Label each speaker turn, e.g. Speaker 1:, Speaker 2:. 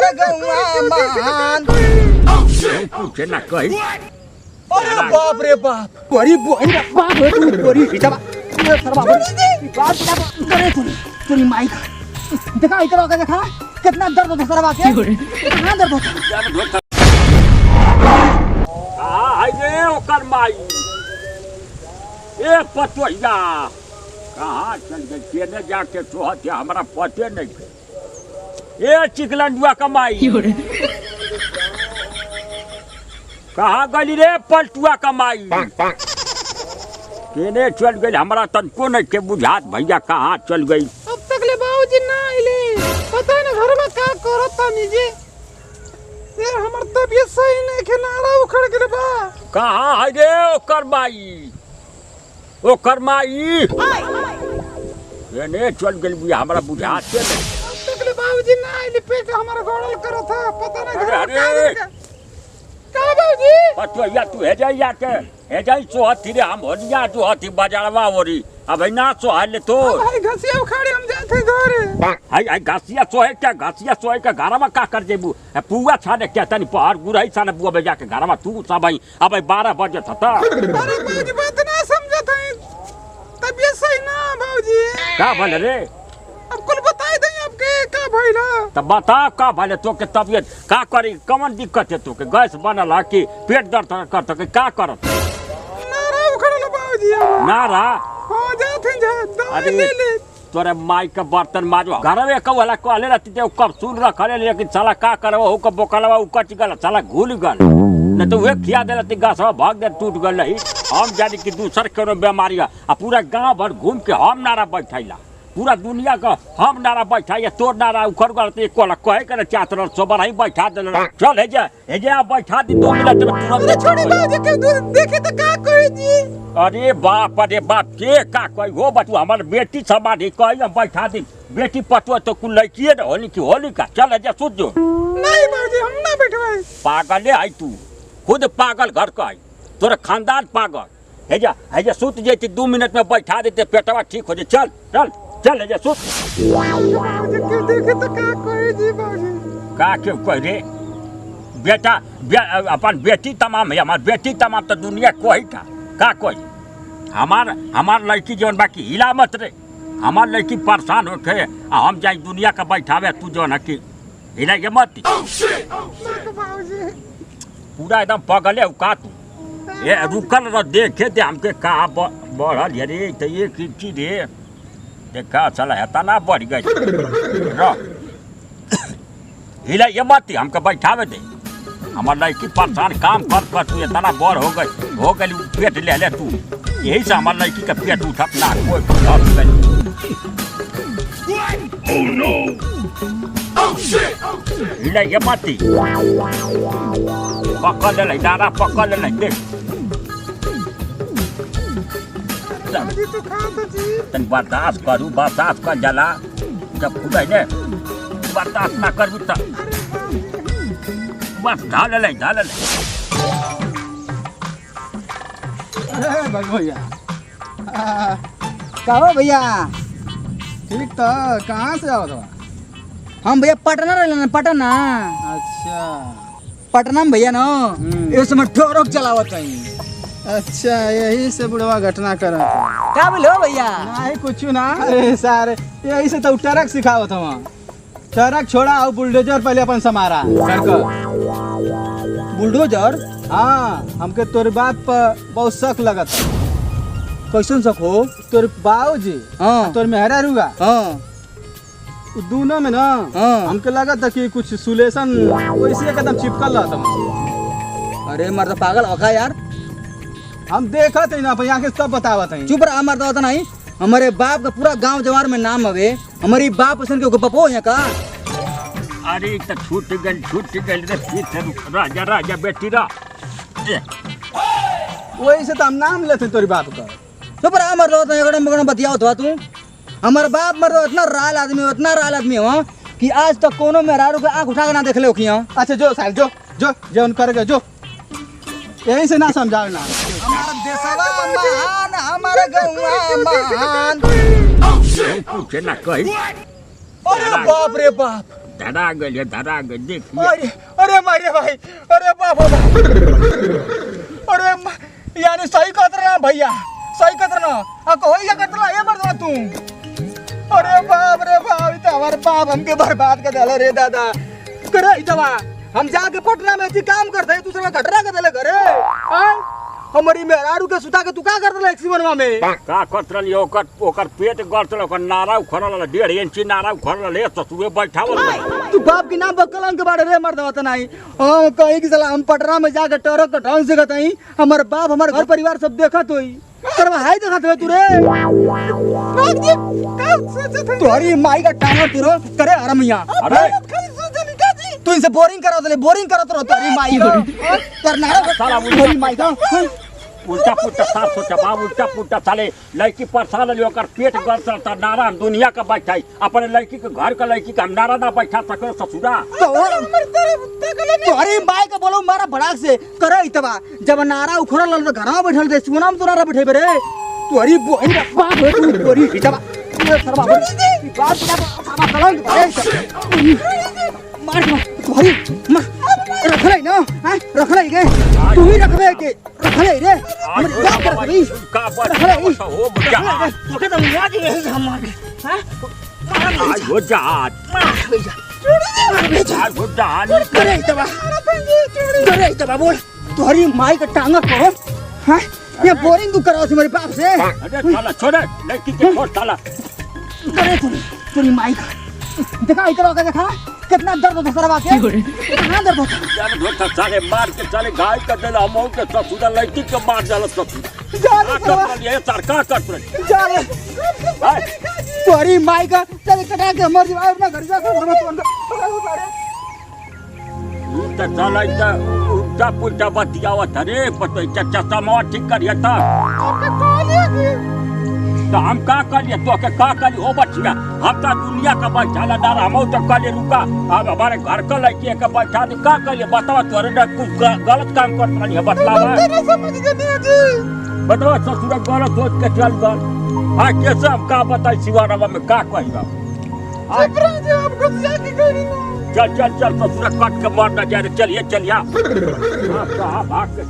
Speaker 1: हमारे गौवा मान
Speaker 2: पूछे ना कही
Speaker 1: अरे बाप रे बाप बड़ी बड़ी बाप रे तू बड़ी इतना सरवा बाप करे तेरी माई का देखा इधर आके देखा कितना दर्द होता सरवा के कितना दर्द होता
Speaker 2: हां हाय रे ओकर माई ए पतोहिया कहाँ चल गई केने जाके सोहत हमरा पते नहीं ए चिकलंडुआ कमाई कहाँ गली रे पलटुआ कमाई केने चल गई हमरा तनको नहीं के बुझात भैया कहाँ चल गई
Speaker 3: अब तक ले बाबूजी ना आइले पता है ना घर में का करत तानी जी यार हमर तबीयत सही नहीं के नाड़ा उखड़ गेल बा
Speaker 2: कहाँ है रे ओकर माई केने चल गई बुझा हमरा बुझात के नहीं
Speaker 3: अब तक ले बाबूजी ना आइले पेट हमारा गड़ल करत था पता नहीं घर में का बाबूजी
Speaker 2: पतोहिया तू हे जाई सोहत रे हम होनिया सोहत बाजारवा ओरी अब ना सोहले तो
Speaker 3: भाई घसिया उखाड़े हम जाते घरे
Speaker 2: हाय घासिया सोहे के घरवा का कर जेबू पुआ छाने के तनी पहाड़ गुरई छाने बुआ बेजा के घरवा तू सब अब 12 बजे था
Speaker 3: अरे बाबूजी बात ना समझत है तबीयत सही ना बाबूजी
Speaker 2: का भले रे
Speaker 3: अब कुल बताई दई आपके का भइला
Speaker 2: तब बता का भले तो के तबीयत का करी कमन दिक्कत है तो के गैस बनल है कि पेट दर्द करत के का करत
Speaker 3: नारा उखड़ल बाबूजी
Speaker 2: नारा
Speaker 3: हो जाते जा दवाई ले ले
Speaker 2: तोरे माई के बर्तन माजो घरवे कवला कहले रहती ते कब सुन रखले लेकिन साला का करबो हो के बोकलवा उकट गल साला घुल गल न तो वे खिया देला ती गाछवा भाग दे टूट गल रही हम जानी कि दूसर कोनो बीमारी आ पूरा गांव भर घूम के हम नारा बैठाइला पूरा दुनिया का हम नारा बैठाइए तोर नारा उखड़ गल तो कोला कहे के चाहत रह सोबर ही बैठा देल चल हे जा बैठा दी 2 मिनट में तुरंत
Speaker 3: छोड़ी बाबूजी के देखे तो का कहे जी
Speaker 2: अरे बाप के का कही हो बतू हमार बेटी समाधि कही हम बैठा दी बेटी पतुआ तो कुल लड़किए न होली का चल जा सुत जो
Speaker 3: नहीं बाबूजी हम ना बैठवाई
Speaker 2: पागल है तू खुद पागल घर का है तोरा खानदान पागल है जा सुत जेती 2 मिनट में बैठा देते पेटवा ठीक हो जाए चल है जा सुत
Speaker 3: बाबूजी के देखे तो का कहे जी बाबूजी
Speaker 2: का क्यों कह रे बेटा अपन बेटी तमाम है हमार बेटी तमाम तो दुनिया कोई था का कोई हमार लड़की जीवन बाकी हिला मत रे हमार लड़की परेशान होके हम जाए दुनिया का बैठावे तू जो न कि हिला ये मत
Speaker 3: बाबूजी
Speaker 2: पूरा एकदम पगले का तू ये रुकल रह देखे दे हमके कहा बढ़ल रे तो ये चीज रे देखा चला है तना बढ़ गई रह हिला ये मत हमके बैठावे दे हमार लड़की परेशान काम कर तू इतना बड़ हो गई पेट ले तू यही से हमार लड़की का पेट उठा ना कोई हिला ये मत पकड़ ले दादा पकड़ ले देख
Speaker 3: बाबूजी तो खा तो जी
Speaker 2: तन बर्दाश्त कर जला जब खुदा ने बर्दाश्त ना कर तो बस ढाल ले
Speaker 1: भैया कहो भैया
Speaker 3: ठीक तो कहाँ से आओ तो
Speaker 1: हम भैया पटना रहले पटना
Speaker 3: अच्छा
Speaker 1: पटना में भैया ना इस समय ठोरक चलावत है
Speaker 3: अच्छा यही से बुढ़वा घटना कर
Speaker 1: का बोलो भैया
Speaker 3: नहीं कुछ ना अरे सारे यही से तो ट्रक सिखावत हूँ ट्रक छोड़ा और बुलडोजर पहले अपन समारा
Speaker 1: बुलडोजर
Speaker 3: हाँ हमके तोर बात पर बहुत शक लगत
Speaker 1: कैसन शक हो
Speaker 3: तोर बाबूजी
Speaker 1: हाँ
Speaker 3: तोर मेहरा रुआ
Speaker 1: हाँ
Speaker 3: दोनों में ना
Speaker 1: हाँ
Speaker 3: हमके लगा था कि कुछ सुलेशन वैसे एकदम चिपकल रहता
Speaker 1: अरे मर तो पागल होगा यार
Speaker 3: हम देखा थे ना यहाँ के सब बतावत हैं
Speaker 1: चुप रहा मर तो नहीं हमारे बाप का पूरा गांव जवार में नाम हवे हमारी बाप पसंद के पपो है का
Speaker 2: अरे तो छूट गई रे पीछे राजा बेटी रा
Speaker 3: वही से तो हम नाम लेते तोरी बाप का
Speaker 1: चुप रहा मर तो एकड़म बतियाओ तो तू हमारे बाप मर तो इतना राल आदमी हो कि आज तक कोनो मेहरारू के आंख उठा के ना देख ले खिया
Speaker 3: अच्छा जो साल जो करेगा जो यही से ना समझाओ ना
Speaker 1: हमारा देशवा महान हमारे गौवा महान
Speaker 2: पूछे ना कही
Speaker 1: अरे बाप रे बाप
Speaker 2: धरा गए देखिए।
Speaker 1: अरे अरे मारे भाई, अरे बाप रे बाप। अरे यानी सही कहत रहा भैया, सही कहत रहा। आ कहो या कहत रहा ये मर्दवा तू। अरे बाप रे बाप, इतना हमारे बाप हमके बर्बाद कर देले रे दादा। करे इतवा हम जाके पटना में काम करते हैं, दूसरा घटना कर देले घरे। हां हमारी मेहरारू के सुता के तू का कर देले एक्सीडेंटवा में?
Speaker 2: का करतल ओकर पेट गड़तल, ओकर नारा उखड़ल 1.5 इंची नारा उखड़ल ले ससुरे बैठावल।
Speaker 1: तू बाप की नाम बकलन के बारे रे मर्दवा त नहीं। हां कहीं की साला हम पटना में जाके टरक ढंग से गतई, हमर बाप हमर घर परिवार सब देखत होई। करवा हाय देखत हो तू रे। तोहरी माई का टांगा तुरो करे हरमिया।
Speaker 2: अरे
Speaker 1: तू इनसे बोरिंग करा दे, बोरिंग करत रहो तोहरी माई का। करना
Speaker 2: साला
Speaker 1: तोहरी माई का
Speaker 2: उल्टा पुल्टा साफ सोचा बाप, उल्टा पुल्टा साले लड़की परेशान ले ओकर पेट गड़तल त नारा हम दुनिया का बैठाई, अपने लड़की के घर का लड़की का हम नारा ना बैठा सके ससुरा।
Speaker 1: तोहरी माई का बोलो मारा भड़ाक से करे इतवा। जब नारा उखड़ल त घर में बैठल दे, सुना में तो नारा बैठे रे। तोहरी बोही का बाप है तू, तोहरी इतवा सरवा बोली बात सरवा कलंग भरे मार तोहरी रखले ना। हां रखले के तू ही रखबे के रखले रे। हमर बाप कर कभी
Speaker 2: का
Speaker 1: रखले
Speaker 2: हो बुझा
Speaker 1: तोके तो मुआ के हम मार के। हां
Speaker 2: आज हो जात आज हो जात
Speaker 1: करे इतवा बोल तोहरी माई का टांगा को। हां ये बोरिंग तू कराओ तुम्हारे बाप से।
Speaker 2: अरे साला छोड़ लड़की के छोड़ साला।
Speaker 1: करे तोरी माई का देखा इतना का देखा कितना दर्द होता सरवा के। कितना दर्द होता
Speaker 2: यार धोखा साले मार के साले घायल कर देला हम के ससुरा लड़की के मार जाला ससुरा।
Speaker 1: जाले सरवा
Speaker 2: ये सरकार कर रही
Speaker 1: जाले तोरी माई का चल कटा के मर जाए अपना घर जाकर हम तो अंदर।
Speaker 2: त साला इतना उल्टा पुल्टा बतियावत रे पतो चाचा समावा ठीक करिया था तो हम का करिए तो के का करी हो बचिया। हम तो दुनिया का बैठाला डार हम तो कले रुका अब हमारे घर का लड़की के बैठा दे का करिए बताओ तोरे ना कुछ गलत काम कर रही है बतलावा बताओ ससुर गलत सोच के चल गल। हां कैसे हम का बताई सिवानवा में का कहिबा। चल चल चल ससुर कट के मारना जा रे चलिए चलिए। हां कहां भाग के